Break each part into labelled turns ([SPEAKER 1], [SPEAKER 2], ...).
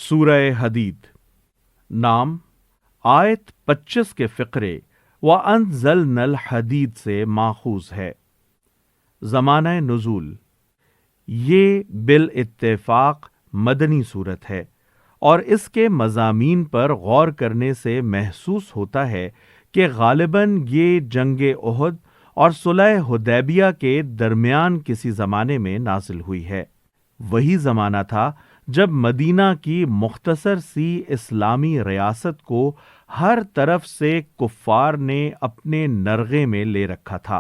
[SPEAKER 1] سورہ حدید۔ نام آیت 25 کے فقرے وَأَنزَلْنَا الْحَدِيدَ سے ماخوذ ہے۔ زمانہ نزول یہ بالاتفاق مدنی صورت ہے، اور اس کے مضامین پر غور کرنے سے محسوس ہوتا ہے کہ غالباً یہ جنگ احد اور صلح حدیبیہ کے درمیان کسی زمانے میں نازل ہوئی ہے۔ وہی زمانہ تھا جب مدینہ کی مختصر سی اسلامی ریاست کو ہر طرف سے کفار نے اپنے نرغے میں لے رکھا تھا،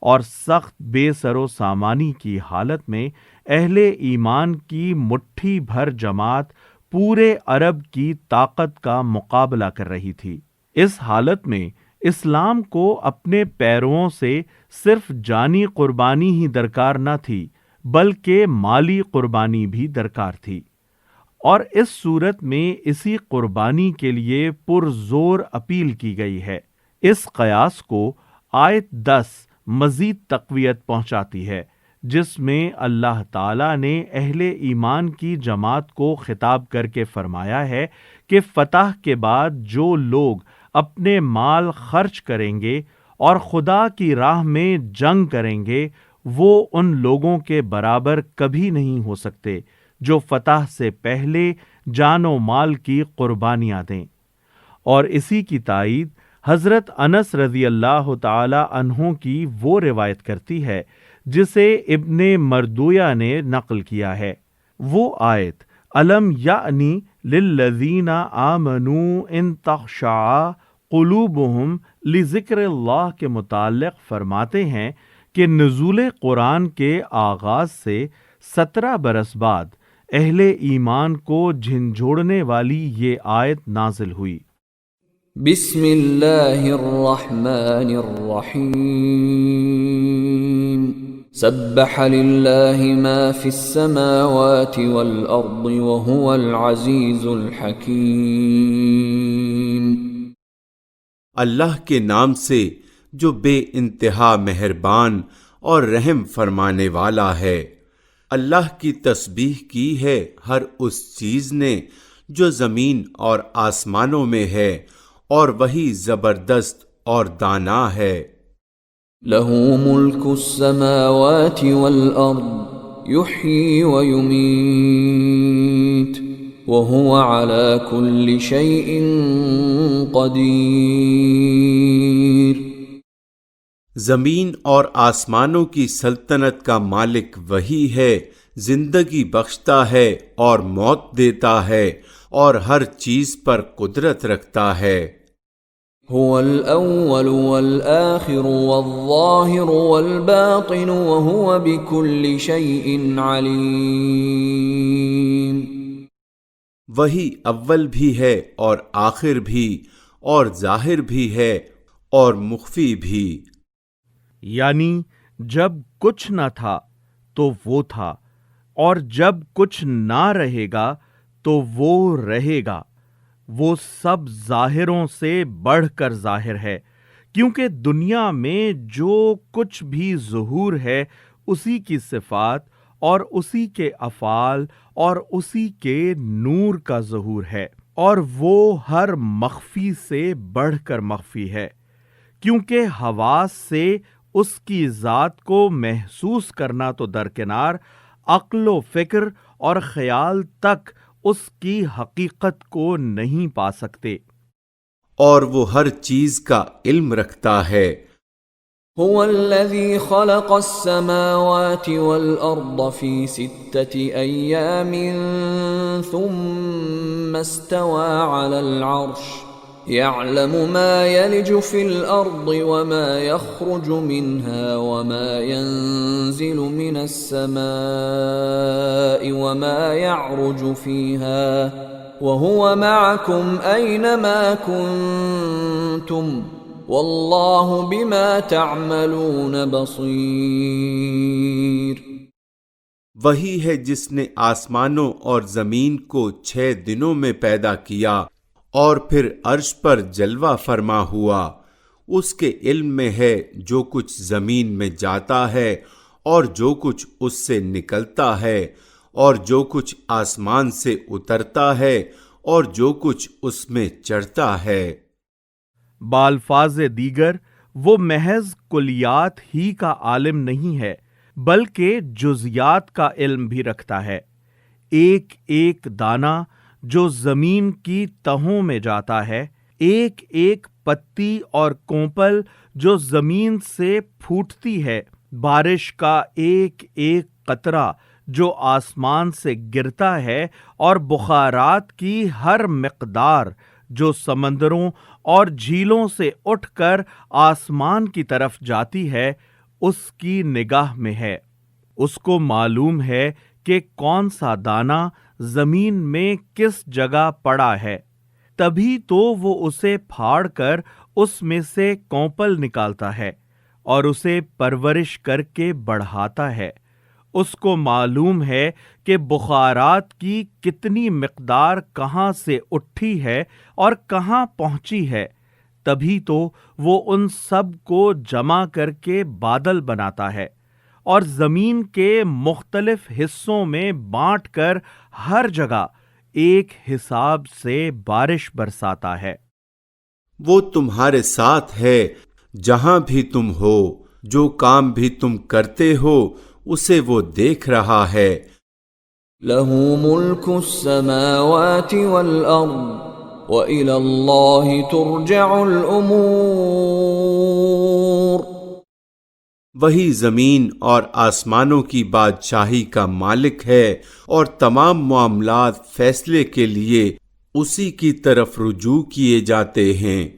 [SPEAKER 1] اور سخت بے سر و سامانی کی حالت میں اہل ایمان کی مٹھی بھر جماعت پورے عرب کی طاقت کا مقابلہ کر رہی تھی۔ اس حالت میں اسلام کو اپنے پیرووں سے صرف جانی قربانی ہی درکار نہ تھی، بلکہ مالی قربانی بھی درکار تھی، اور اس صورت میں اسی قربانی کے لیے پرزور اپیل کی گئی ہے۔ اس قیاس کو آیت 10 مزید تقویت پہنچاتی ہے، جس میں اللہ تعالیٰ نے اہل ایمان کی جماعت کو خطاب کر کے فرمایا ہے کہ فتح کے بعد جو لوگ اپنے مال خرچ کریں گے اور خدا کی راہ میں جنگ کریں گے، وہ ان لوگوں کے برابر کبھی نہیں ہو سکتے جو فتح سے پہلے جان و مال کی قربانیاں دیں۔ اور اسی کی تائید حضرت انس رضی اللہ تعالی عنہ کی وہ روایت کرتی ہے جسے ابن مردویہ نے نقل کیا ہے۔ وہ آیت الم یعنی للذین آمنوا ان تخشع قلوبہم لذکر اللہ کے متعلق فرماتے ہیں کہ نزول قرآن کے آغاز سے 17 برس بعد اہل ایمان کو جھنجھوڑنے والی یہ آیت نازل ہوئی۔
[SPEAKER 2] بسم اللہ الرحمن الرحیم سبح للہ ما فی السماوات والارض وهو العزیز الحکیم۔
[SPEAKER 3] اللہ کے نام سے جو بے انتہا مہربان اور رحم فرمانے والا ہے۔ اللہ کی تسبیح کی ہے ہر اس چیز نے جو زمین اور آسمانوں میں ہے، اور وہی زبردست اور دانا ہے۔
[SPEAKER 2] لہ ملک السماوات والارض یحیی ویمیت وہو علی کل شیء قدیر۔
[SPEAKER 3] زمین اور آسمانوں کی سلطنت کا مالک وہی ہے، زندگی بخشتا ہے اور موت دیتا ہے، اور ہر چیز پر قدرت رکھتا ہے۔
[SPEAKER 2] هو الاول والآخر والظاہر والباطن وهو بكل شیء علیم۔
[SPEAKER 3] وہی اول بھی ہے اور آخر بھی، اور ظاہر بھی ہے اور مخفی بھی۔
[SPEAKER 1] یعنی جب کچھ نہ تھا تو وہ تھا، اور جب کچھ نہ رہے گا تو وہ رہے گا۔ وہ سب ظاہروں سے بڑھ کر ظاہر ہے، کیونکہ دنیا میں جو کچھ بھی ظہور ہے اسی کی صفات اور اسی کے افعال اور اسی کے نور کا ظہور ہے، اور وہ ہر مخفی سے بڑھ کر مخفی ہے، کیونکہ حواس سے اس کی ذات کو محسوس کرنا تو درکنار، عقل و فکر اور خیال تک اس کی حقیقت کو نہیں پا سکتے۔
[SPEAKER 3] اور وہ ہر چیز کا علم رکھتا ہے۔
[SPEAKER 2] هو الذي خلق السماوات والأرض في 6 أيام ثم استوى على العرش يعلم ما يلج في الأرض وما يخرج منها وما ينزل من السماء وما يعرج فيها وهو معكم أينما كنتم والله بما تعملون بصير۔
[SPEAKER 3] وہی ہے جس نے آسمانوں اور زمین کو 6 دنوں میں پیدا کیا، اور پھر عرش پر جلوہ فرما ہوا۔ اس کے علم میں ہے جو کچھ زمین میں جاتا ہے اور جو کچھ اس سے نکلتا ہے، اور جو کچھ آسمان سے اترتا ہے اور جو کچھ اس میں چڑھتا ہے۔
[SPEAKER 1] بالفاظ دیگر وہ محض کلیات ہی کا عالم نہیں ہے بلکہ جزیات کا علم بھی رکھتا ہے۔ ایک ایک دانہ جو زمین کی تہوں میں جاتا ہے، ایک ایک پتی اور کونپل جو زمین سے پھوٹتی ہے، بارش کا ایک ایک قطرہ جو آسمان سے گرتا ہے، اور بخارات کی ہر مقدار جو سمندروں اور جھیلوں سے اٹھ کر آسمان کی طرف جاتی ہے، اس کی نگاہ میں ہے۔ اس کو معلوم ہے کہ کون سا دانہ زمین میں کس جگہ پڑا ہے، تبھی تو وہ اسے پھاڑ کر اس میں سے کونپل نکالتا ہے اور اسے پرورش کر کے بڑھاتا ہے۔ اس کو معلوم ہے کہ بخارات کی کتنی مقدار کہاں سے اٹھی ہے اور کہاں پہنچی ہے، تبھی تو وہ ان سب کو جمع کر کے بادل بناتا ہے اور زمین کے مختلف حصوں میں بانٹ کر ہر جگہ ایک حساب سے بارش برساتا ہے۔
[SPEAKER 3] وہ تمہارے ساتھ ہے جہاں بھی تم ہو، جو کام بھی تم کرتے ہو اسے وہ دیکھ رہا ہے۔
[SPEAKER 2] لَهُ مُلْكُ السَّمَاوَاتِ وَالْأَرْضِ وَإِلَى اللَّهِ تُرْجَعُ الْأُمُورُ۔
[SPEAKER 3] وہی زمین اور آسمانوں کی بادشاہی کا مالک ہے اور تمام معاملات فیصلے کے لیے اسی کی طرف رجوع کیے جاتے ہیں۔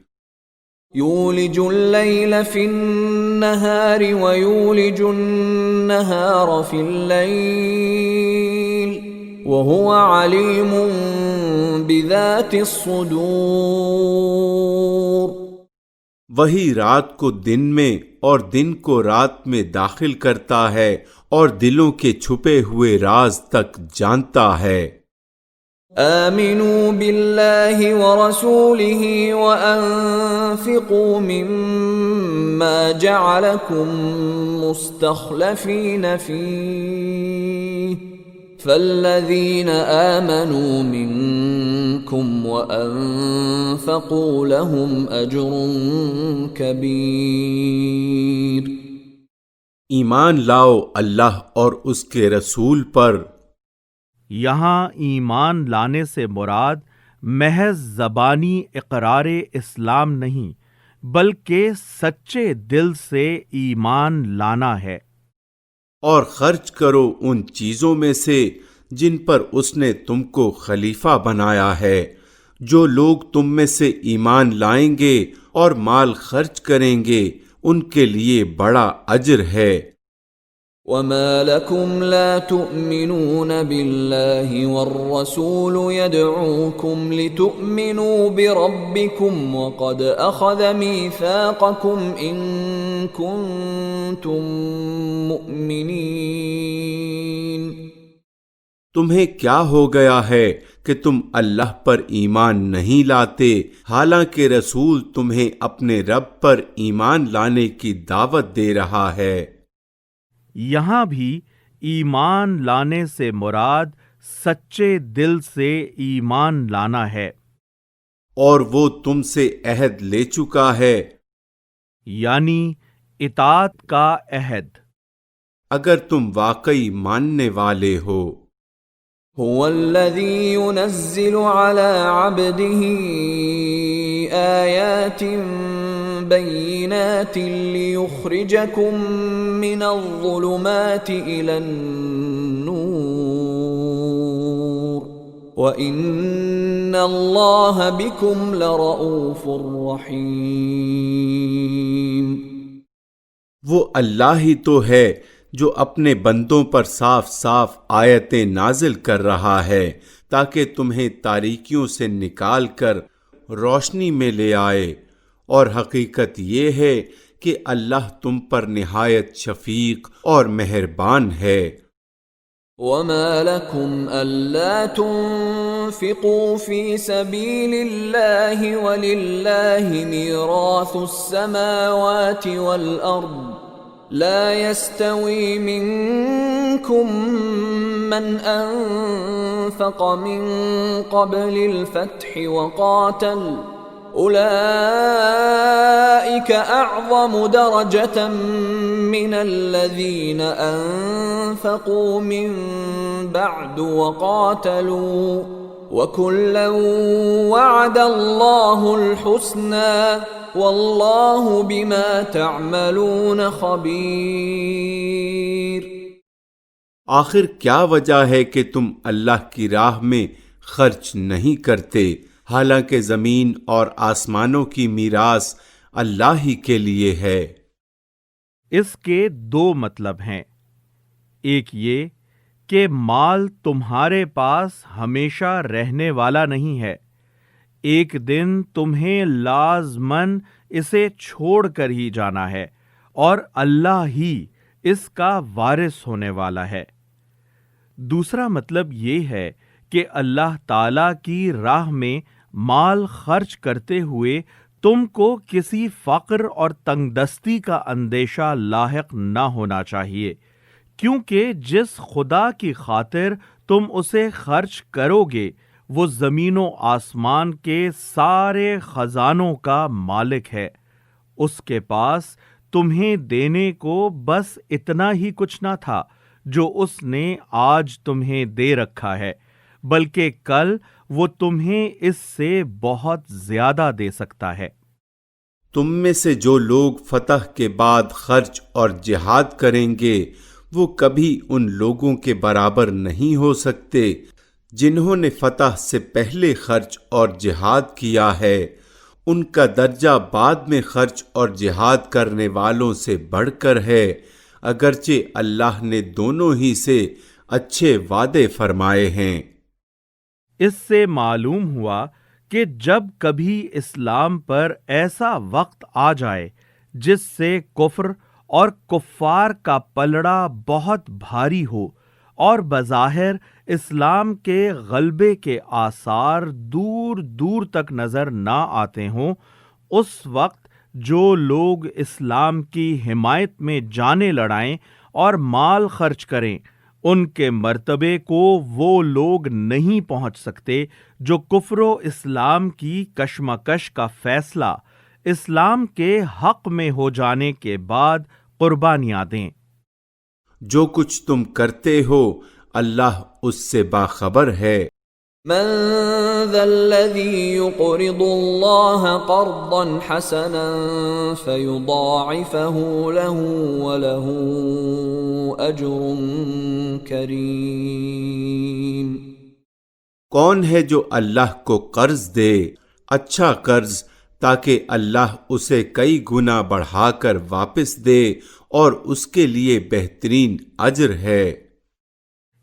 [SPEAKER 2] یولج اللیل فی النہار ویولج النہار فی اللیل وہو علیم بذات الصدور۔
[SPEAKER 3] وہی رات کو دن میں اور دن کو رات میں داخل کرتا ہے اور دلوں کے چھپے ہوئے راز تک جانتا ہے۔
[SPEAKER 2] آمنوا باللہ ورسولہ وانفقوا مما جعلکم مستخلفین فیہ فالذین آمنوا منکم وانفقوا لهم اجر کبیر۔
[SPEAKER 3] ایمان لاؤ اللہ اور اس کے رسول پر۔
[SPEAKER 1] یہاں ایمان لانے سے مراد محض زبانی اقرار اسلام نہیں بلکہ سچے دل سے ایمان لانا ہے۔
[SPEAKER 3] اور خرچ کرو ان چیزوں میں سے جن پر اس نے تم کو خلیفہ بنایا ہے۔ جو لوگ تم میں سے ایمان لائیں گے اور مال خرچ کریں گے ان کے لیے بڑا اجر ہے۔
[SPEAKER 2] وما لكم لا تؤمنون بالله والرسول يدعوكم لتؤمنوا بربكم وقد أخذ ميثاقكم إن كنتم مؤمنين۔
[SPEAKER 3] تمہیں کیا ہو گیا ہے کہ تم اللہ پر ایمان نہیں لاتے حالانکہ رسول تمہیں اپنے رب پر ایمان لانے کی دعوت دے رہا ہے۔
[SPEAKER 1] یہاں بھی ایمان لانے سے مراد سچے دل سے ایمان لانا ہے۔
[SPEAKER 3] اور وہ تم سے عہد لے چکا ہے،
[SPEAKER 1] یعنی اطاعت کا عہد۔
[SPEAKER 3] اگر تم واقعی ماننے والے ہو۔
[SPEAKER 2] هو الذي ينزل على عبده آيات بينات ليخرجكم من الظلمات إلى النور وإن الله بكم لرؤوف رحيم۔
[SPEAKER 3] وہ اللہ ہی تو ہے جو اپنے بندوں پر صاف صاف آیتیں نازل کر رہا ہے تاکہ تمہیں تاریکیوں سے نکال کر روشنی میں لے آئے، اور حقیقت یہ ہے کہ اللہ تم پر نہایت شفیق اور مہربان ہے۔
[SPEAKER 2] وما لكم ألا تنفقوا في سبيل الله ولله ميراث السماوات والأرض لا يستوي منكم من أنفق من قبل الفتح وقاتل أولئك أعظم درجة من الذين أنفقوا من بعد وقاتلوا وَكُلًّا وَعَدَ اللَّهُ الْحُسْنَى وَاللَّهُ بِمَا تَعْمَلُونَ خَبِيرٌ۔
[SPEAKER 3] آخر کیا وجہ ہے کہ تم اللہ کی راہ میں خرچ نہیں کرتے، حالانکہ زمین اور آسمانوں کی میراث اللہ ہی کے لیے ہے؟
[SPEAKER 1] اس کے دو مطلب ہیں۔ ایک یہ کہ مال تمہارے پاس ہمیشہ رہنے والا نہیں ہے، ایک دن تمہیں لازماً اسے چھوڑ کر ہی جانا ہے، اور اللہ ہی اس کا وارث ہونے والا ہے۔ دوسرا مطلب یہ ہے کہ اللہ تعالی کی راہ میں مال خرچ کرتے ہوئے تم کو کسی فقر اور تنگ دستی کا اندیشہ لاحق نہ ہونا چاہیے، کیونکہ جس خدا کی خاطر تم اسے خرچ کرو گے وہ زمین و آسمان کے سارے خزانوں کا مالک ہے۔ اس کے پاس تمہیں دینے کو بس اتنا ہی کچھ نہ تھا جو اس نے آج تمہیں دے رکھا ہے، بلکہ کل وہ تمہیں اس سے بہت زیادہ دے سکتا ہے۔
[SPEAKER 3] تم میں سے جو لوگ فتح کے بعد خرچ اور جہاد کریں گے وہ کبھی ان لوگوں کے برابر نہیں ہو سکتے جنہوں نے فتح سے پہلے خرچ اور جہاد کیا ہے۔ ان کا درجہ بعد میں خرچ اور جہاد کرنے والوں سے بڑھ کر ہے، اگرچہ اللہ نے دونوں ہی سے اچھے وعدے فرمائے ہیں۔
[SPEAKER 1] اس سے معلوم ہوا کہ جب کبھی اسلام پر ایسا وقت آ جائے جس سے کفر اور کفار کا پلڑا بہت بھاری ہو اور بظاہر اسلام کے غلبے کے آثار دور دور تک نظر نہ آتے ہوں، اس وقت جو لوگ اسلام کی حمایت میں جانیں لڑائیں اور مال خرچ کریں، ان کے مرتبے کو وہ لوگ نہیں پہنچ سکتے جو کفر و اسلام کی کشمکش کا فیصلہ اسلام کے حق میں ہو جانے کے بعد قربانیاں دیں۔
[SPEAKER 3] جو کچھ تم کرتے ہو اللہ اس سے باخبر ہے۔
[SPEAKER 2] من ذا الذي يقرض الله قرضا حسنا فيضاعفه له وله أجر كريم۔
[SPEAKER 3] کون ہے جو اللہ کو قرض دے، اچھا قرض، تاکہ اللہ اسے کئی گنا بڑھا کر واپس دے، اور اس کے لیے بہترین اجر ہے۔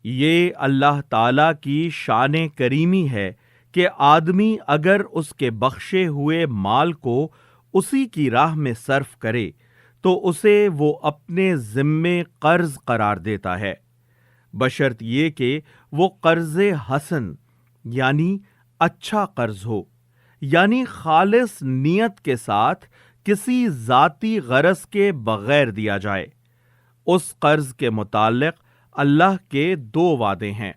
[SPEAKER 1] یہ اللہ تعالی کی شان کریمی ہے کہ آدمی اگر اس کے بخشے ہوئے مال کو اسی کی راہ میں صرف کرے تو اسے وہ اپنے ذمے قرض قرار دیتا ہے، بشرط یہ کہ وہ قرض حسن یعنی اچھا قرض ہو، یعنی خالص نیت کے ساتھ کسی ذاتی غرض کے بغیر دیا جائے۔ اس قرض کے متعلق اللہ کے دو وعدے ہیں،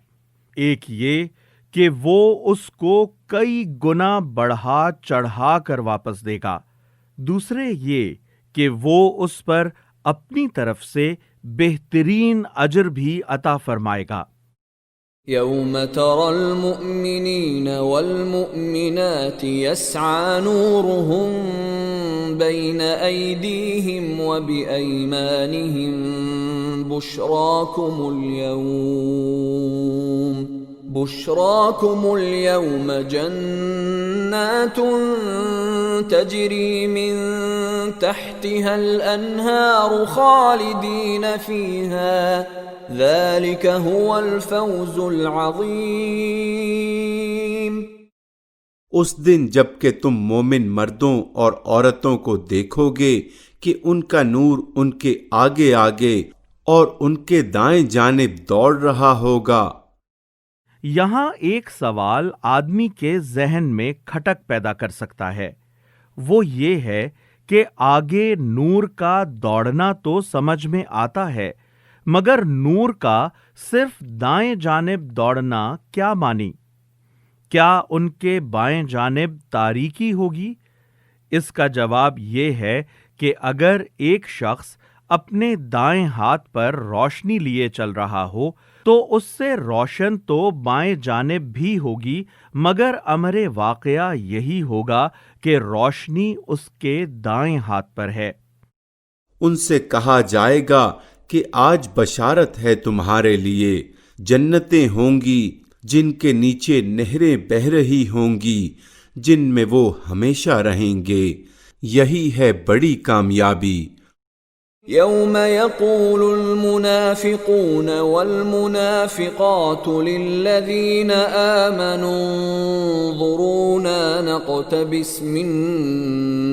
[SPEAKER 1] ایک یہ کہ وہ اس کو کئی گنا بڑھا چڑھا کر واپس دے گا، دوسرے یہ کہ وہ اس پر اپنی طرف سے بہترین اجر بھی عطا فرمائے گا۔
[SPEAKER 2] يوم ترى المؤمنين والمؤمنات يسعى نورهم بين أيديهم وبأيمانهم بشراكم اليوم جنات تجري من تحتها الأنهار خالدين فيها ذلك هو الفوز العظیم۔
[SPEAKER 3] اس دن جب کہ تم مومن مردوں اور عورتوں کو دیکھو گے کہ ان کا نور ان کے آگے آگے اور ان کے دائیں جانب دوڑ رہا ہوگا۔
[SPEAKER 1] یہاں ایک سوال آدمی کے ذہن میں کھٹک پیدا کر سکتا ہے، وہ یہ ہے کہ آگے نور کا دوڑنا تو سمجھ میں آتا ہے، مگر نور کا صرف دائیں جانب دوڑنا کیا مانی؟ کیا ان کے بائیں جانب تاریکی ہوگی؟ اس کا جواب یہ ہے کہ اگر ایک شخص اپنے دائیں ہاتھ پر روشنی لیے چل رہا ہو تو اس سے روشن تو بائیں جانب بھی ہوگی، مگر امر واقعہ یہی ہوگا کہ روشنی اس کے دائیں ہاتھ پر ہے۔
[SPEAKER 3] ان سے کہا جائے گا کہ آج بشارت ہے تمہارے لیے، جنتیں ہوں گی جن کے نیچے نہریں بہہ رہی ہوں گی، جن میں وہ ہمیشہ رہیں گے، یہی ہے بڑی کامیابی۔
[SPEAKER 2] يوم يقول المنافقون والمنافقات للذين آمنوا انظرونا نقتبس من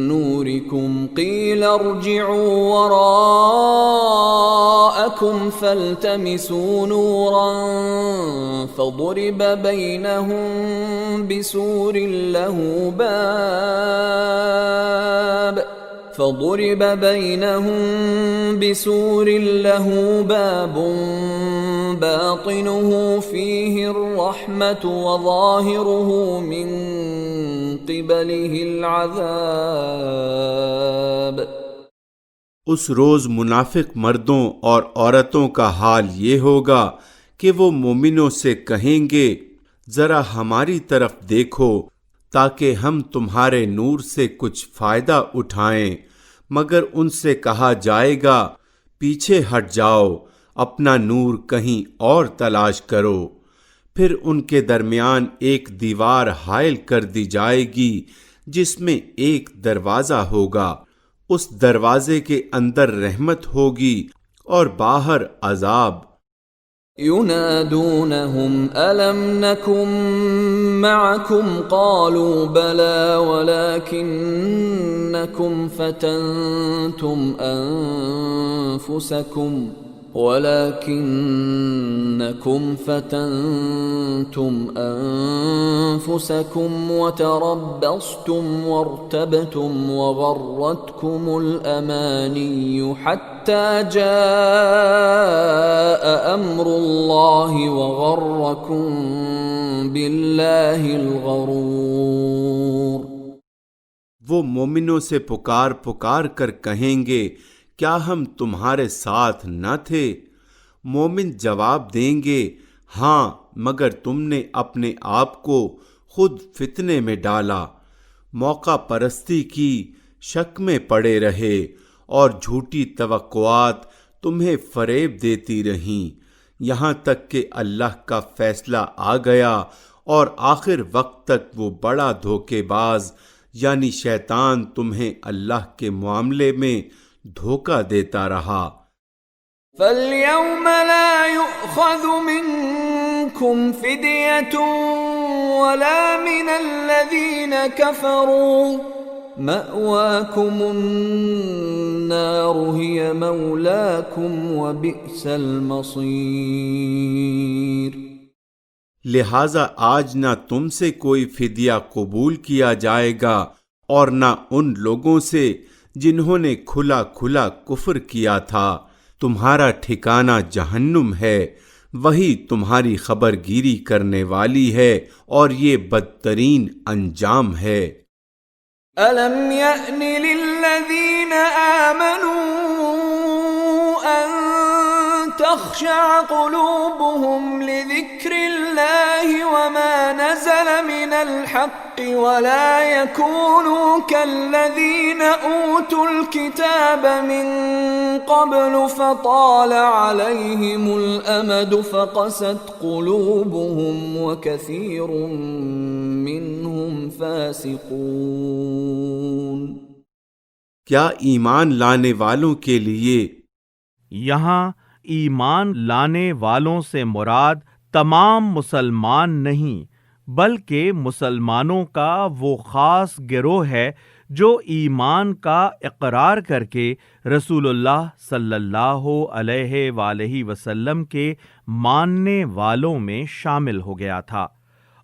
[SPEAKER 2] نوركم قيل ارجعوا وراءكم فالتمسوا نورا فضرب بينهم بسور له باب باطنه فيه الرحمة وظاهره من قبله العذاب۔
[SPEAKER 3] اس روز منافق مردوں اور عورتوں کا حال یہ ہوگا کہ وہ مومنوں سے کہیں گے ذرا ہماری طرف دیکھو تاکہ ہم تمہارے نور سے کچھ فائدہ اٹھائیں، مگر ان سے کہا جائے گا پیچھے ہٹ جاؤ، اپنا نور کہیں اور تلاش کرو۔ پھر ان کے درمیان ایک دیوار حائل کر دی جائے گی جس میں ایک دروازہ ہوگا، اس دروازے کے اندر رحمت ہوگی اور باہر عذاب۔
[SPEAKER 2] ينادونهم ألم نكن معكم قالوا بلى ولكنكم فتنتم أنفسكم وتربصتم وارتبتم وغرتكم الأماني حتى جاء أمر الله وغركم بالله الغرور۔
[SPEAKER 3] وہ مومنوں سے پکار کر کہیں گے کیا ہم تمہارے ساتھ نہ تھے؟ مومن جواب دیں گے ہاں، مگر تم نے اپنے آپ کو خود فتنے میں ڈالا، موقع پرستی کی، شک میں پڑے رہے اور جھوٹی توقعات تمہیں فریب دیتی رہیں، یہاں تک کہ اللہ کا فیصلہ آ گیا اور آخر وقت تک وہ بڑا دھوکے باز یعنی شیطان تمہیں اللہ کے معاملے میں دھوکہ دیتا رہا۔
[SPEAKER 2] فَالْيَوْمَ لَا يُؤْخَذُ مِنْكُمْ فِدْيَةٌ وَلَا مِنَ الَّذِينَ كَفَرُوا مَأْوَاكُمُ النَّارُ هِيَ مَوْلَاكُمْ وَبِئْسَ الْمَصِيرُ۔
[SPEAKER 3] لہذا آج نہ تم سے کوئی فدیہ قبول کیا جائے گا اور نہ ان لوگوں سے جنہوں نے کھلا کفر کیا تھا، تمہارا ٹھکانہ جہنم ہے، وہی تمہاری خبر گیری کرنے والی ہے اور یہ بدترین انجام ہے۔
[SPEAKER 2] أَلَمْ يَأْنِ لِلَّذِينَ آمَنُوا أَن تَخْشَعَ قُلُوبُهُمْ لِذِكْرِ اللَّهِ وَمَا نَزَلَ مِنَ الْحَقِّ وَلَا يَكُونُوا كَالَّذِينَ أُوتُوا الْكِتَابَ مِن قَبْلُ فَطَالَ عَلَيْهِمُ الْأَمَدُ فَقَسَتْ قُلُوبُهُمْ وَكَثِيرٌ مِّنْهُمْ فَاسِقُونَ۔
[SPEAKER 3] کیا ایمان لانے والوں کے لیے
[SPEAKER 1] یہاں ایمان لانے والوں سے مراد تمام مسلمان نہیں، بلکہ مسلمانوں کا وہ خاص گروہ ہے جو ایمان کا اقرار کر کے رسول اللہ صلی اللہ علیہ وآلہ وسلم کے ماننے والوں میں شامل ہو گیا تھا،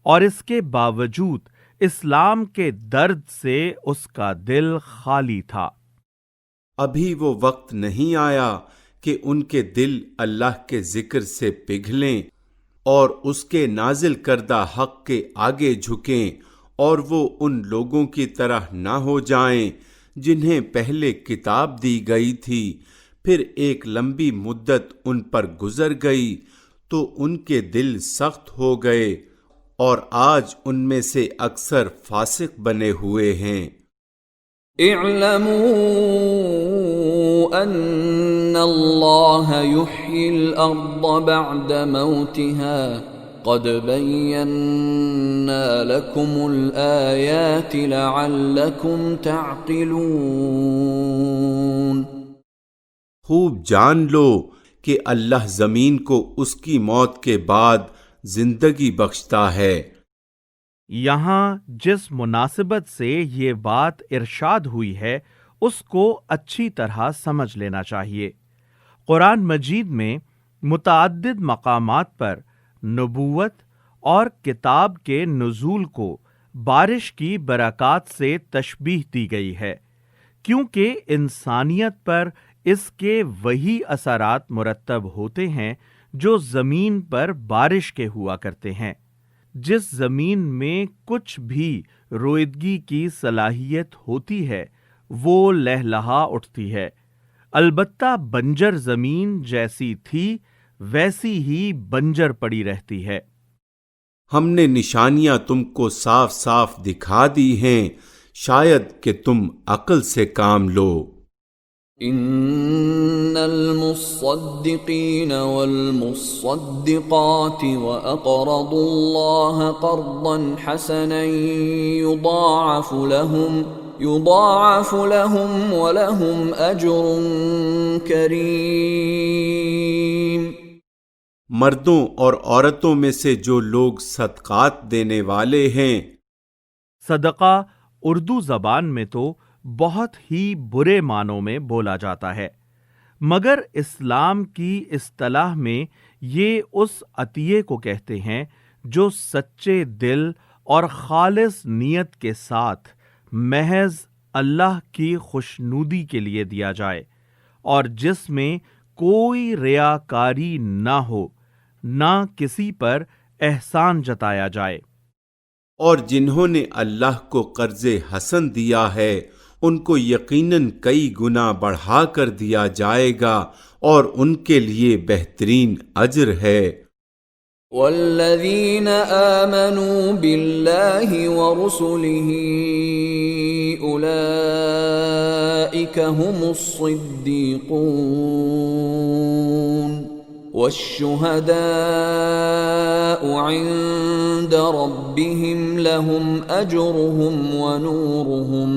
[SPEAKER 1] اور اس کے باوجود اسلام کے درد سے اس کا دل خالی تھا۔
[SPEAKER 3] ابھی وہ وقت نہیں آیا کہ ان کے دل اللہ کے ذکر سے پگھلیں اور اس کے نازل کردہ حق کے آگے جھکیں، اور وہ ان لوگوں کی طرح نہ ہو جائیں جنہیں پہلے کتاب دی گئی تھی، پھر ایک لمبی مدت ان پر گزر گئی تو ان کے دل سخت ہو گئے، اور آج ان میں سے اکثر فاسق بنے ہوئے ہیں۔
[SPEAKER 2] اعلموا ان اللہ یحیی الارض بعد موتها قد بینا لکم الآیات لعلکم تعقلون۔
[SPEAKER 3] خوب جان لو کہ اللہ زمین کو اس کی موت کے بعد زندگی بخشتا ہے۔
[SPEAKER 1] یہاں جس مناسبت سے یہ بات ارشاد ہوئی ہے اس کو اچھی طرح سمجھ لینا چاہیے۔ قرآن مجید میں متعدد مقامات پر نبوت اور کتاب کے نزول کو بارش کی برکات سے تشبیہ دی گئی ہے، کیونکہ انسانیت پر اس کے وہی اثرات مرتب ہوتے ہیں جو زمین پر بارش کے ہوا کرتے ہیں۔ جس زمین میں کچھ بھی رویدگی کی صلاحیت ہوتی ہے وہ لہلہا اٹھتی ہے، البتہ بنجر زمین جیسی تھی ویسی ہی بنجر پڑی رہتی ہے۔
[SPEAKER 3] ہم نے نشانیاں تم کو صاف صاف دکھا دی ہیں، شاید کہ تم عقل سے کام لو۔
[SPEAKER 2] ان المصدقین والمصدقات واقرضوا اللہ قرضا حسنا یضاعف لهم ولهم اجر کریم۔
[SPEAKER 3] مردوں اور عورتوں میں سے جو لوگ صدقات دینے والے ہیں۔
[SPEAKER 1] صدقہ اردو زبان میں تو بہت ہی برے معنوں میں بولا جاتا ہے، مگر اسلام کی اصطلاح میں یہ اس عطیے کو کہتے ہیں جو سچے دل اور خالص نیت کے ساتھ محض اللہ کی خوشنودی کے لیے دیا جائے، اور جس میں کوئی ریاکاری نہ ہو، نہ کسی پر احسان جتایا جائے۔
[SPEAKER 3] اور جنہوں نے اللہ کو قرض حسن دیا ہے ان کو یقیناً کئی گنا بڑھا کر دیا جائے گا، اور ان کے لیے بہترین اجر ہے۔
[SPEAKER 2] والذین آمنوا باللہ ورسلہ اولئک هم الصدیقون والشہداء عند ربهم لهم اجرهم ونورهم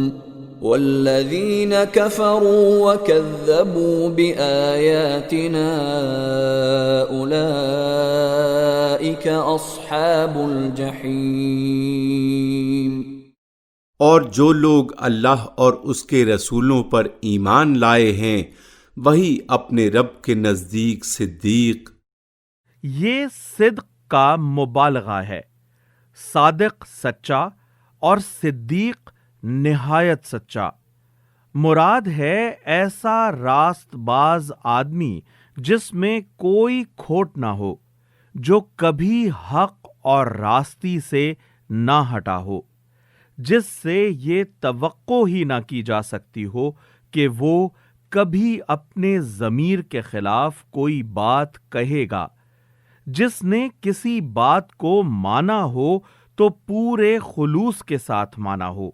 [SPEAKER 2] والذین کفروا وکذبوا بآیاتنا اولئک اصحاب الجحیم۔
[SPEAKER 3] اور جو لوگ اللہ اور اس کے رسولوں پر ایمان لائے ہیں وہی اپنے رب کے نزدیک صدیق۔
[SPEAKER 1] یہ صدق کا مبالغہ ہے، صادق سچا اور صدیق نہایت سچا۔ مراد ہے ایسا راست باز آدمی جس میں کوئی کھوٹ نہ ہو، جو کبھی حق اور راستی سے نہ ہٹا ہو، جس سے یہ توقع ہی نہ کی جا سکتی ہو کہ وہ کبھی اپنے ضمیر کے خلاف کوئی بات کہے گا، جس نے کسی بات کو مانا ہو تو پورے خلوص کے ساتھ مانا ہو،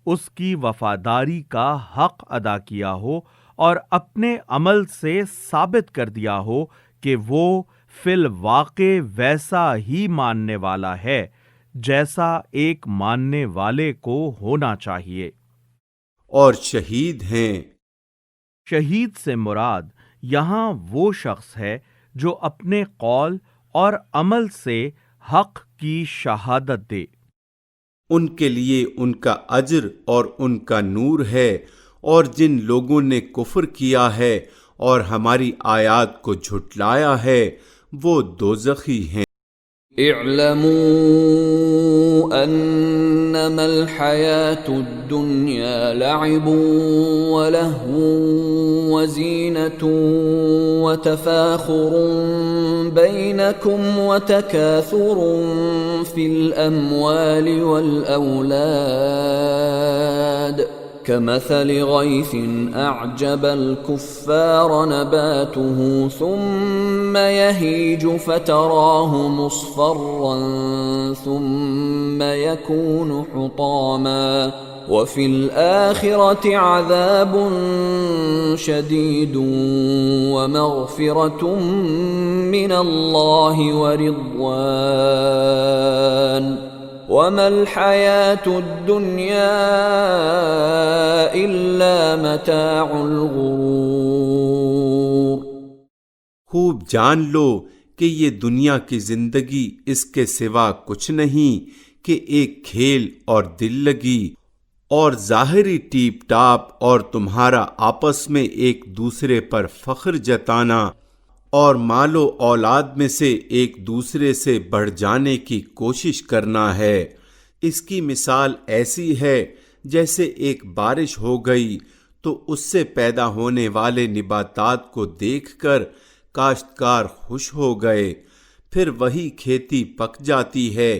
[SPEAKER 1] اس کی وفاداری کا حق ادا کیا ہو اور اپنے عمل سے ثابت کر دیا ہو کہ وہ فی الواقع ویسا ہی ماننے والا ہے جیسا ایک ماننے والے کو ہونا چاہیے۔
[SPEAKER 3] اور شہید ہیں۔
[SPEAKER 1] شہید سے مراد یہاں وہ شخص ہے جو اپنے قول اور عمل سے حق کی شہادت دے۔
[SPEAKER 3] ان کے لیے ان کا اجر اور ان کا نور ہے، اور جن لوگوں نے کفر کیا ہے اور ہماری آیات کو جھٹلایا ہے وہ دوزخی ہیں۔
[SPEAKER 2] اعلموا انما الحياة الدنيا لعب ولهو وزينة وتفاخر بينكم وتكاثر في الأموال والأولاد كمثل غيث أعجب الكفار نباته ثم يهيج فتراه مصفرا ثم يكون حطاما وفي الآخرة عذاب شديد ومغفرة من الله ورضوان وما الحياة الدنيا إلا متاع الغرور۔
[SPEAKER 3] خوب جان لو کہ یہ دنیا کی زندگی اس کے سوا کچھ نہیں کہ ایک کھیل اور دل لگی اور ظاہری ٹیپ ٹاپ اور تمہارا آپس میں ایک دوسرے پر فخر جتانا اور مال و اولاد میں سے ایک دوسرے سے بڑھ جانے کی کوشش کرنا ہے۔ اس کی مثال ایسی ہے جیسے ایک بارش ہو گئی تو اس سے پیدا ہونے والے نباتات کو دیکھ کر کاشتکار خوش ہو گئے، پھر وہی کھیتی پک جاتی ہے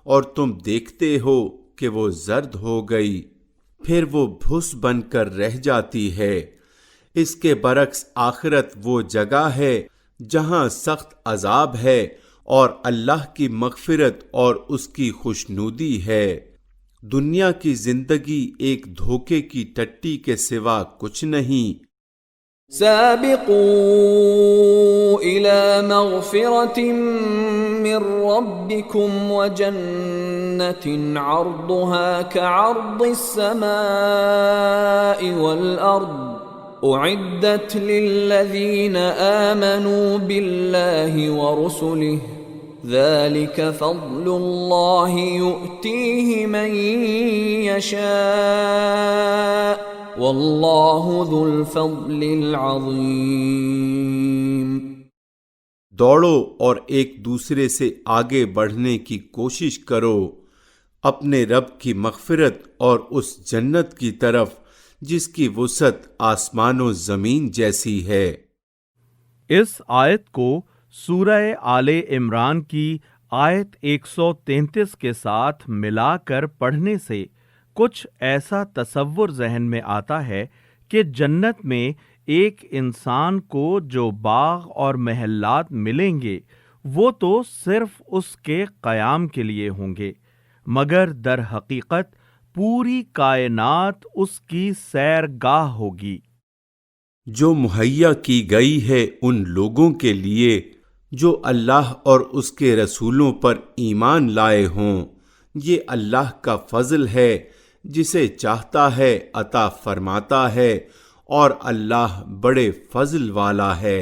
[SPEAKER 3] اور تم دیکھتے ہو کہ وہ زرد ہو گئی، پھر وہ بھس بن کر رہ جاتی ہے۔ اس کے برعکس آخرت وہ جگہ ہے جہاں سخت عذاب ہے اور اللہ کی مغفرت اور اس کی خوشنودی ہے۔ دنیا کی زندگی ایک دھوکے کی ٹٹی کے سوا کچھ نہیں۔
[SPEAKER 2] سابقوا إلى مغفرة من ربكم وجنة عرضها كعرض السماء والأرض أعدت للذين آمنوا بالله ورسله ذلك فضل الله يؤتيه من يشاء والله ذو الفضل العظيم۔
[SPEAKER 3] دوڑو اور ایک دوسرے سے آگے بڑھنے کی کوشش کرو اپنے رب کی مغفرت اور اس جنت کی طرف جس کی وسعت آسمان و زمین جیسی ہے۔
[SPEAKER 1] اس آیت کو سورہ آل عمران کی آیت 133 کے ساتھ ملا کر پڑھنے سے کچھ ایسا تصور ذہن میں آتا ہے کہ جنت میں ایک انسان کو جو باغ اور محلات ملیں گے وہ تو صرف اس کے قیام کے لیے ہوں گے، مگر در حقیقت پوری کائنات اس کی سیرگاہ ہوگی
[SPEAKER 3] جو مہیا کی گئی ہے ان لوگوں کے لیے جو اللہ اور اس کے رسولوں پر ایمان لائے ہوں۔ یہ اللہ کا فضل ہے، جسے چاہتا ہے عطا فرماتا ہے، اور اللہ بڑے فضل والا ہے۔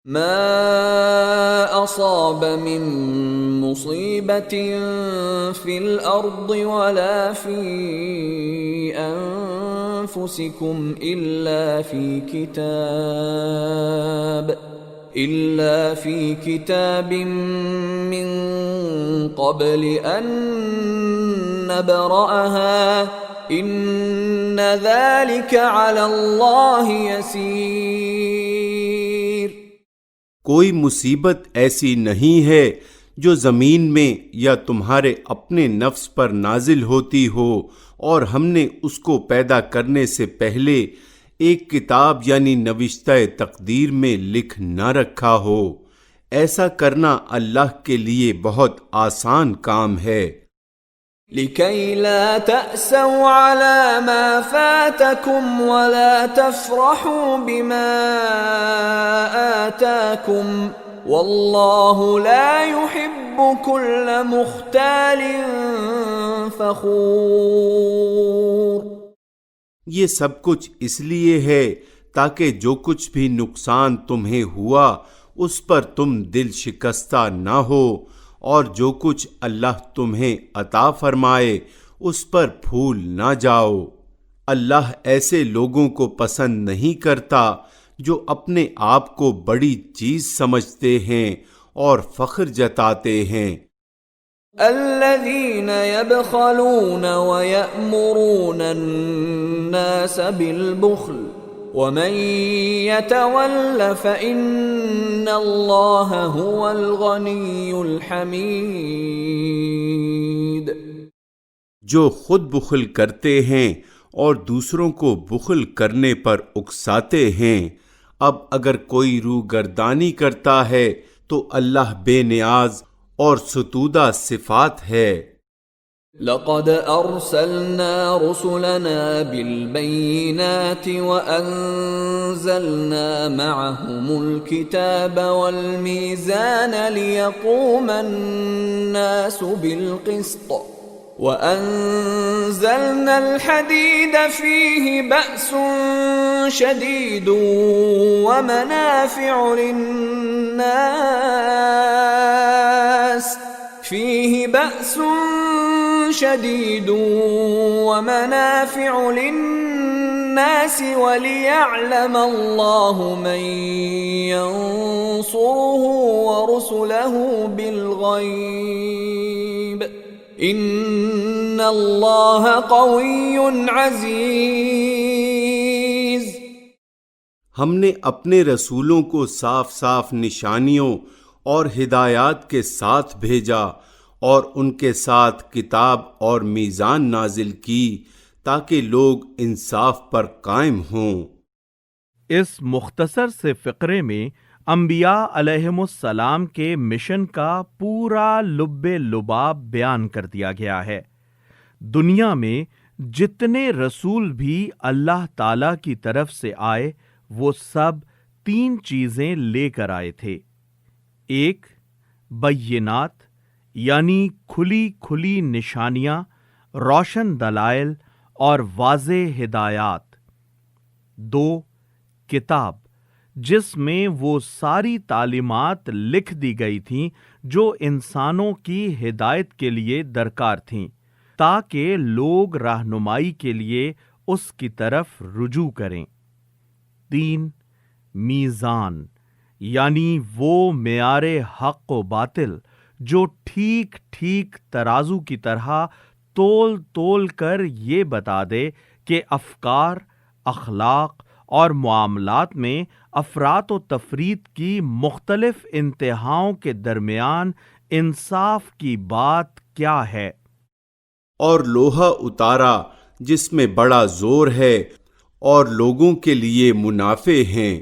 [SPEAKER 2] ما اصاب من مصیبت فی الارض ولا فی انفسکم الا فی کتاب من قبل ان نبرأها ان ذلك علی اللہ یسیر۔
[SPEAKER 3] کوئی مصیبت ایسی نہیں ہے جو زمین میں یا تمہارے اپنے نفس پر نازل ہوتی ہو اور ہم نے اس کو پیدا کرنے سے پہلے ایک کتاب یعنی نوشتہ تقدیر میں لکھ نہ رکھا ہو۔ ایسا کرنا اللہ کے لیے بہت آسان کام ہے۔
[SPEAKER 2] لِكَيْ لَا تَأْسَوْا عَلَى مَا فَاتَكُمْ وَلَا تَفْرَحُوا بِمَا آتَاكُمْ وَاللَّهُ لَا يُحِبُّ كُلَّ مُخْتَالٍ فَخُورٍ۔
[SPEAKER 3] یہ سب کچھ اس لیے ہے تاکہ جو کچھ بھی نقصان تمہیں ہوا اس پر تم دل شکستہ نہ ہو، اور جو کچھ اللہ تمہیں عطا فرمائے اس پر پھول نہ جاؤ۔ اللہ ایسے لوگوں کو پسند نہیں کرتا جو اپنے آپ کو بڑی چیز سمجھتے ہیں اور فخر جتاتے ہیں۔
[SPEAKER 2] الذين يبخلون ويأمرون الناس بالبخل ومن يتول فإن الله هو الغني الحميد۔
[SPEAKER 3] جو خود بخل کرتے ہیں اور دوسروں کو بخل کرنے پر اکساتے ہیں، اب اگر کوئی روگردانی کرتا ہے تو اللہ بے نیاز اور ستودہ صفات ہے۔
[SPEAKER 2] لقد ارسلنا رسلنا بالبينات وانزلنا معهم الكتاب والميزان ليقوم الناس بالقسط وانزلنا الحديد فيه بأس شديد ومنافع للناس وليعلم الله من ينصره ورسله بالغيب إن الله قوي عزيز۔
[SPEAKER 3] ہم نے اپنے رسولوں کو صاف صاف نشانیوں اور ہدایات کے ساتھ بھیجا اور ان کے ساتھ کتاب اور میزان نازل کی تاکہ لوگ انصاف پر قائم ہوں۔
[SPEAKER 1] اس مختصر سے فقرے میں انبیاء علیہم السلام کے مشن کا پورا لب لباب بیان کر دیا گیا ہے۔ دنیا میں جتنے رسول بھی اللہ تعالی کی طرف سے آئے وہ سب 3 چیزیں لے کر آئے تھے۔ 1 بینات یعنی کھلی کھلی نشانیاں، روشن دلائل اور واضح ہدایات۔ 2 کتاب جس میں وہ ساری تعلیمات لکھ دی گئی تھیں جو انسانوں کی ہدایت کے لیے درکار تھیں تاکہ لوگ رہنمائی کے لیے اس کی طرف رجوع کریں۔ 3 میزان یعنی وہ معیار حق و باطل جو ٹھیک ٹھیک ترازو کی طرح تول تول کر یہ بتا دے کہ افکار، اخلاق اور معاملات میں افراط و تفریط کی مختلف انتہاؤں کے درمیان انصاف کی بات کیا ہے۔
[SPEAKER 3] اور لوہا اتارا جس میں بڑا زور ہے اور لوگوں کے لیے منافع ہیں۔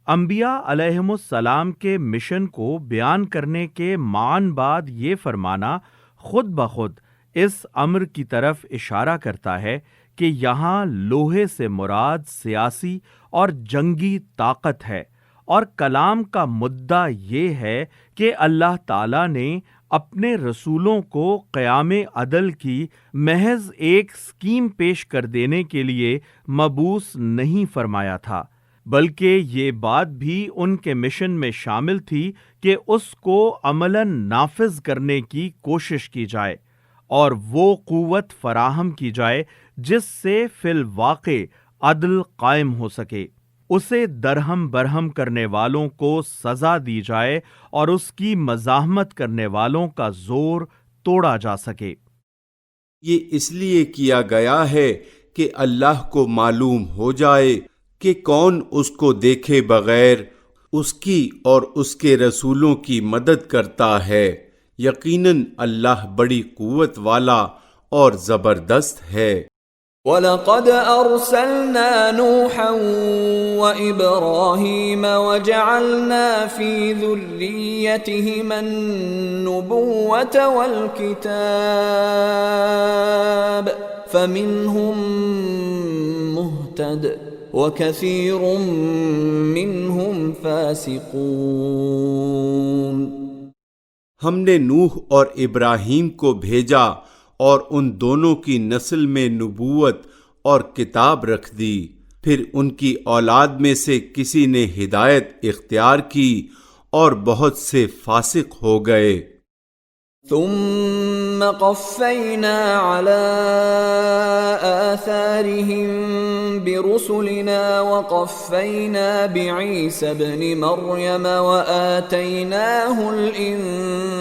[SPEAKER 1] انبیاء علیہم السلام کے مشن کو بیان کرنے کے معن بعد یہ فرمانا خود بخود اس امر کی طرف اشارہ کرتا ہے کہ یہاں لوہے سے مراد سیاسی اور جنگی طاقت ہے، اور کلام کا مدعا یہ ہے کہ اللہ تعالیٰ نے اپنے رسولوں کو قیام عدل کی محض ایک اسکیم پیش کر دینے کے لیے مبعوث نہیں فرمایا تھا، بلکہ یہ بات بھی ان کے مشن میں شامل تھی کہ اس کو عملاً نافذ کرنے کی کوشش کی جائے اور وہ قوت فراہم کی جائے جس سے فی الواقع عدل قائم ہو سکے، اسے درہم برہم کرنے والوں کو سزا دی جائے اور اس کی مزاحمت کرنے والوں کا زور توڑا جا سکے۔
[SPEAKER 3] یہ اس لیے کیا گیا ہے کہ اللہ کو معلوم ہو جائے کہ کون اس کو دیکھے بغیر اس کی اور اس کے رسولوں کی مدد کرتا ہے۔ یقیناً اللہ بڑی قوت والا اور زبردست ہے۔
[SPEAKER 2] وَلَقَدْ أَرْسَلْنَا نُوحًا وَإِبْرَاهِيمَ وَجَعَلْنَا فِي ذُرِّيَّتِهِمَا النُّبُوَّةَ وَالْكِتَابَ فَمِنْهُمْ مُهْتَدٍ وَكَثِيرٌ مِّنْهُمْ فَاسِقُونَ۔
[SPEAKER 3] ہم نے نوح اور ابراہیم کو بھیجا اور ان دونوں کی نسل میں نبوت اور کتاب رکھ دی، پھر ان کی اولاد میں سے کسی نے ہدایت اختیار کی اور بہت سے فاسق ہو گئے۔
[SPEAKER 2] ثم قفينا على آثارهم برسلنا وقفينا بعيسى ابن مريم وآتيناه الإنجيل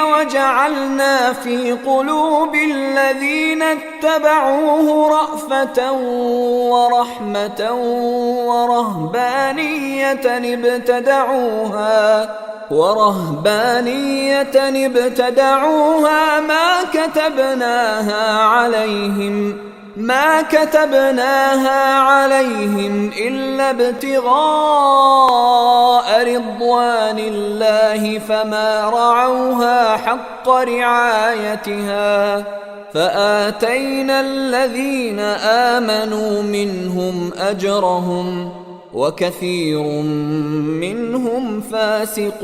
[SPEAKER 2] وجعلنا في قلوب الذين اتبعوه رأفة ورحمة ورهبانية ابتدعوها ما كتبناها عليهم إلا ابتغاء رضوان الله فما رعوها حق رعايتها فآتينا الذين آمنوا منهم أجرهم وكثير منهم فاسقون۔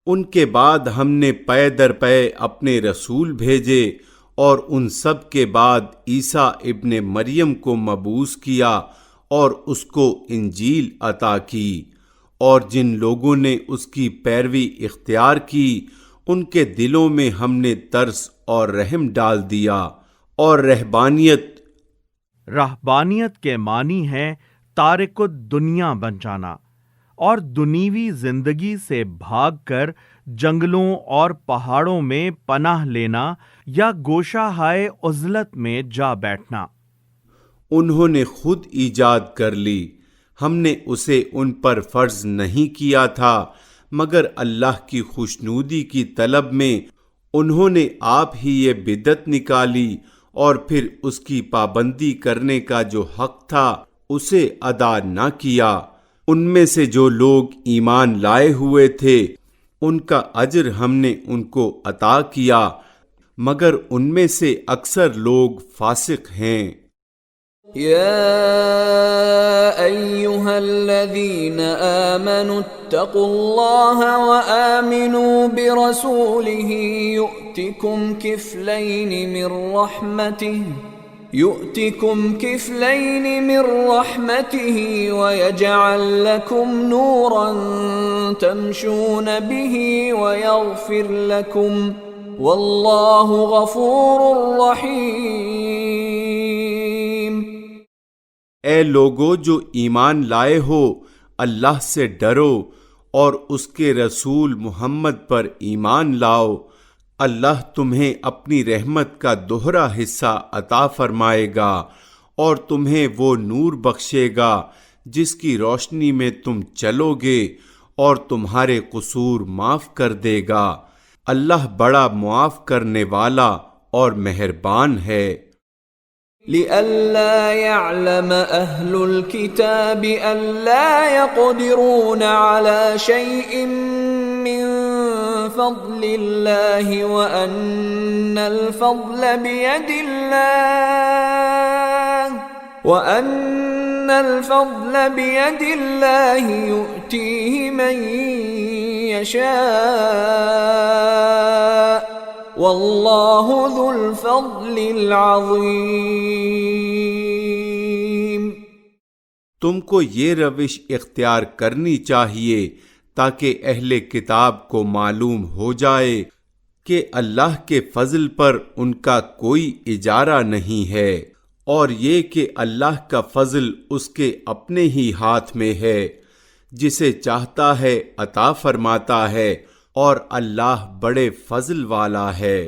[SPEAKER 3] ان کے بعد ہم نے پے در پے اپنے رسول بھیجے اور ان سب کے بعد عیسیٰ ابن مریم کو مبعوث کیا اور اس کو انجیل عطا کی، اور جن لوگوں نے اس کی پیروی اختیار کی ان کے دلوں میں ہم نے ترس اور رحم ڈال دیا۔ اور
[SPEAKER 1] رہبانیت کے معنی ہے تارک الدنیا بن جانا اور دنیوی زندگی سے بھاگ کر جنگلوں اور پہاڑوں میں پناہ لینا یا گوشہ ہائے عزلت میں جا بیٹھنا۔
[SPEAKER 3] انہوں نے خود ایجاد کر لی، ہم نے اسے ان پر فرض نہیں کیا تھا، مگر اللہ کی خوشنودی کی طلب میں انہوں نے آپ ہی یہ بدعت نکالی اور پھر اس کی پابندی کرنے کا جو حق تھا اسے ادا نہ کیا۔ ان میں سے جو لوگ ایمان لائے ہوئے تھے ان کا اجر ہم نے ان کو عطا کیا، مگر ان میں سے اکثر لوگ فاسق ہیں۔
[SPEAKER 2] يا أيها الذين آمنوا اتقوا الله وآمنوا برسوله يؤتكم كفلين من رحمته ويجعل لكم نورا تمشون به ويغفر لكم والله غفور رحيم۔
[SPEAKER 3] اے لوگو جو ایمان لائے ہو، اللہ سے ڈرو اور اس کے رسول محمد پر ایمان لاؤ، اللہ تمہیں اپنی رحمت کا دوہرا حصہ عطا فرمائے گا اور تمہیں وہ نور بخشے گا جس کی روشنی میں تم چلو گے اور تمہارے قصور معاف کر دے گا۔ اللہ بڑا معاف کرنے والا اور مہربان ہے۔
[SPEAKER 2] لئلا يعلم أهل الكتاب ألا يقدرون على شيء من فضل الله وأن الفضل بيد الله يؤتيه من يشاء واللہ ذو الفضل العظیم۔
[SPEAKER 3] تم کو یہ روش اختیار کرنی چاہیے تاکہ اہل کتاب کو معلوم ہو جائے کہ اللہ کے فضل پر ان کا کوئی اجارہ نہیں ہے، اور یہ کہ اللہ کا فضل اس کے اپنے ہی ہاتھ میں ہے، جسے چاہتا ہے عطا فرماتا ہے، اور اللہ بڑے فضل والا ہے۔